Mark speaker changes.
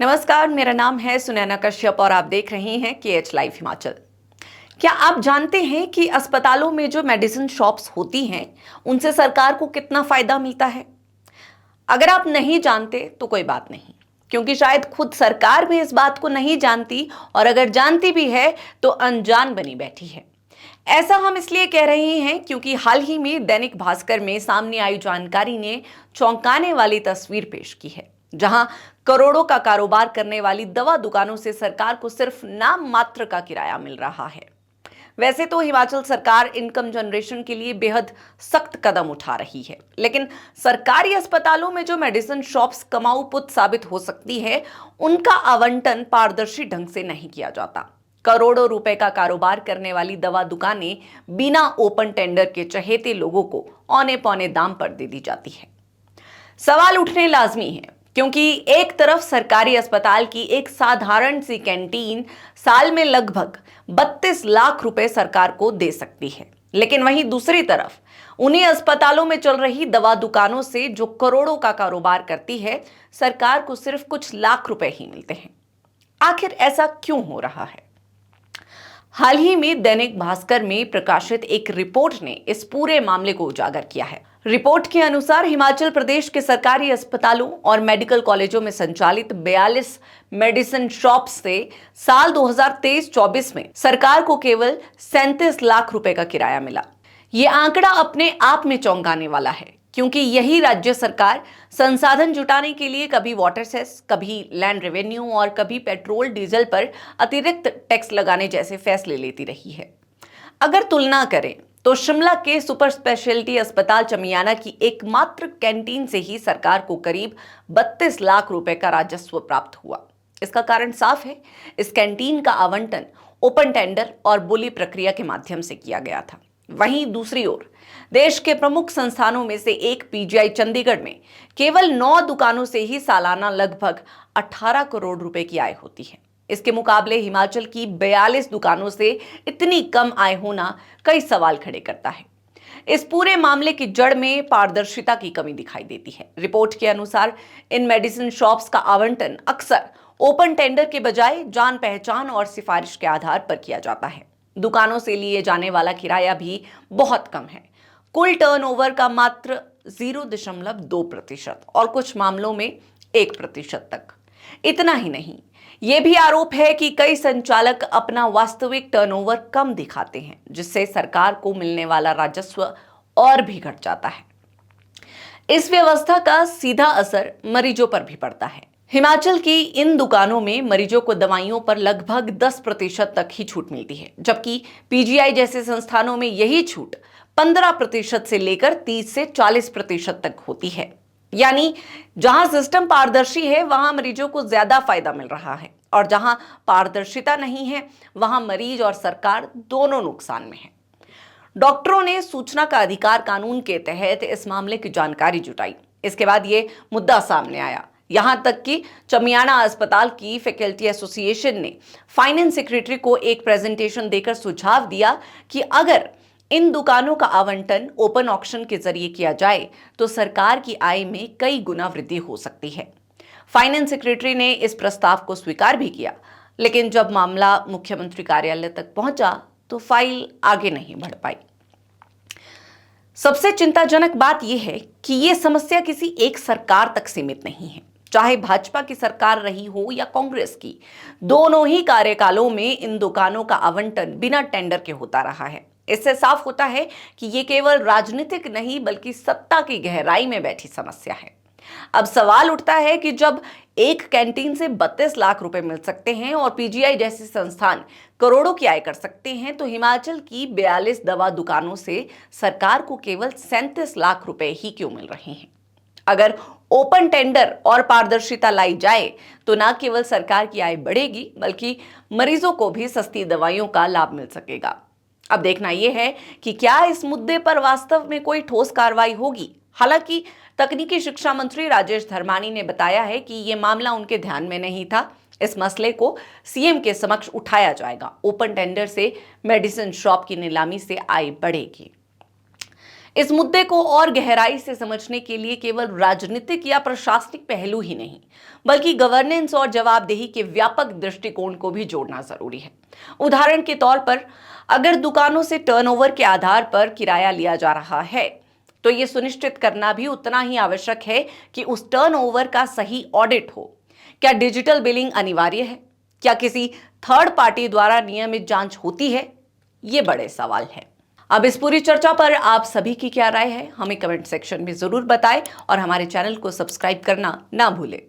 Speaker 1: नमस्कार, मेरा नाम है सुनैना कश्यप और आप देख रहे हैं KH लाइव हिमाचल। क्या आप जानते हैं कि अस्पतालों में जो मेडिसिन शॉप्स होती हैं, उनसे सरकार को कितना फायदा मिलता है? अगर आप नहीं जानते तो कोई बात नहीं, क्योंकि शायद खुद सरकार भी इस बात को नहीं जानती और अगर जानती भी है तो अनजान बनी बैठी है। ऐसा हम इसलिए कह रहे हैं क्योंकि हाल ही में दैनिक भास्कर में सामने आई जानकारी ने चौंकाने वाली तस्वीर पेश की है, जहां करोड़ों का कारोबार करने वाली दवा दुकानों से सरकार को सिर्फ नाम मात्र का किराया मिल रहा है। वैसे तो हिमाचल सरकार इनकम जनरेशन के लिए बेहद सख्त कदम उठा रही है, लेकिन सरकारी अस्पतालों में जो मेडिसिन शॉप्स कमाऊ पुत साबित हो सकती है, उनका आवंटन पारदर्शी ढंग से नहीं किया जाता। करोड़ों रुपए का कारोबार करने वाली दवा दुकानें बिना ओपन टेंडर के चहेते लोगों को औने पौने दाम पर दे दी जाती है। सवाल उठने लाजमी है, क्योंकि एक तरफ सरकारी अस्पताल की एक साधारण सी कैंटीन साल में लगभग 32 लाख रुपए सरकार को दे सकती है, लेकिन वहीं दूसरी तरफ उन्हीं अस्पतालों में चल रही दवा दुकानों से जो करोड़ों का कारोबार करती है, सरकार को सिर्फ कुछ लाख रुपए ही मिलते हैं। आखिर ऐसा क्यों हो रहा है? हाल ही में दैनिक भास्कर में प्रकाशित एक रिपोर्ट ने इस पूरे मामले को उजागर किया है। रिपोर्ट के अनुसार हिमाचल प्रदेश के सरकारी अस्पतालों और मेडिकल कॉलेजों में संचालित 42 मेडिसिन शॉप्स से साल 2023-24 में सरकार को केवल 37 लाख रुपए का किराया मिला। ये आंकड़ा अपने आप में चौंकाने वाला है, क्योंकि यही राज्य सरकार संसाधन जुटाने के लिए कभी वाटर सेस, कभी लैंड रेवेन्यू और कभी पेट्रोल डीजल पर अतिरिक्त टैक्स लगाने जैसे फैसले लेती रही है। अगर तुलना करें तो शिमला के सुपर स्पेशलिटी अस्पताल चमियाना की एकमात्र कैंटीन से ही सरकार को करीब 32 लाख रुपए का राजस्व प्राप्त हुआ। इसका कारण साफ है, इस कैंटीन का आवंटन ओपन टेंडर और बोली प्रक्रिया के माध्यम से किया गया था। वहीं दूसरी ओर देश के प्रमुख संस्थानों में से एक PGI चंडीगढ़ में केवल 9 दुकानों से ही सालाना लगभग 18 करोड़ रुपए की आय होती है। इसके मुकाबले हिमाचल की 42 दुकानों से इतनी कम आय होना कई सवाल खड़े करता है। इस पूरे मामले की जड़ में पारदर्शिता की कमी दिखाई देती है। रिपोर्ट के अनुसार इन मेडिसिन शॉप्स का आवंटन अक्सर ओपन टेंडर के बजाय जान पहचान और सिफारिश के आधार पर किया जाता है। दुकानों से लिए जाने वाला किराया भी बहुत कम है, कुल टर्नओवर का मात्र 0.2% और कुछ मामलों में 1% तक। इतना ही नहीं, यह भी आरोप है कि कई संचालक अपना वास्तविक टर्नओवर कम दिखाते हैं, जिससे सरकार को मिलने वाला राजस्व और भी घट जाता है। इस व्यवस्था का सीधा असर मरीजों पर भी पड़ता है। हिमाचल की इन दुकानों में मरीजों को दवाइयों पर लगभग 10% तक ही छूट मिलती है, जबकि PGI जैसे संस्थानों में यही छूट 15% से लेकर 30 से 40% तक होती है। यानी जहां सिस्टम पारदर्शी है, वहां मरीजों को ज्यादा फायदा मिल रहा है, और जहां पारदर्शिता नहीं है, वहां मरीज और सरकार दोनों नुकसान में है। डॉक्टरों ने सूचना का अधिकार कानून के तहत इस मामले की जानकारी जुटाई। इसके बाद ये मुद्दा सामने आया, यहां तक कि चमियाना अस्पताल की फैकल्टी एसोसिएशन ने फाइनेंस सेक्रेटरी को एक प्रेजेंटेशन देकर सुझाव दिया कि अगर इन दुकानों का आवंटन ओपन ऑक्शन के जरिए किया जाए तो सरकार की आय में कई गुना वृद्धि हो सकती है। फाइनेंस सेक्रेटरी ने इस प्रस्ताव को स्वीकार भी किया, लेकिन जब मामला मुख्यमंत्री कार्यालय तक पहुंचा तो फाइल आगे नहीं बढ़ पाई। सबसे चिंताजनक बात यह है कि यह समस्या किसी एक सरकार तक सीमित नहीं है। चाहे भाजपा की सरकार रही हो या कांग्रेस की, दोनों ही कार्यकालों में इन दुकानों का आवंटन बिना टेंडर के होता रहा है। इससे साफ होता है कि ये केवल राजनीतिक नहीं बल्कि सत्ता की गहराई में बैठी समस्या है। अब सवाल उठता है कि जब एक कैंटीन से 32 लाख रुपए मिल सकते हैं और PGI जैसे संस्थान करोड़ों की आय कर सकते हैं, तो हिमाचल की 42 दवा दुकानों से सरकार को केवल 37 लाख रुपए ही क्यों मिल रहे हैं? अगर ओपन टेंडर और पारदर्शिता लाई जाए तो न केवल सरकार की आय बढ़ेगी, बल्कि मरीजों को भी सस्ती दवाइयों का लाभ मिल सकेगा। अब देखना यह है कि क्या इस मुद्दे पर वास्तव में कोई ठोस कार्रवाई होगी। हालांकि तकनीकी शिक्षा मंत्री राजेश धर्मानी ने बताया है कि यह मामला उनके ध्यान में नहीं था। इस मसले को CM के समक्ष उठाया जाएगा। ओपन टेंडर से मेडिसिन शॉप की नीलामी से आय बढ़ेगी। इस मुद्दे को और गहराई से समझने के लिए केवल राजनीतिक या प्रशासनिक पहलू ही नहीं, बल्कि गवर्नेंस और जवाबदेही के व्यापक दृष्टिकोण को भी जोड़ना जरूरी है। उदाहरण के तौर पर, अगर दुकानों से टर्नओवर के आधार पर किराया लिया जा रहा है, तो यह सुनिश्चित करना भी उतना ही आवश्यक है कि उस टर्नओवर का सही ऑडिट हो। क्या डिजिटल बिलिंग अनिवार्य है? क्या किसी थर्ड पार्टी द्वारा नियमित जांच होती है? ये बड़े सवाल हैं। अब इस पूरी चर्चा पर आप सभी की क्या राय है, हमें कमेंट सेक्शन में जरूर बताएं और हमारे चैनल को सब्सक्राइब करना ना भूलें।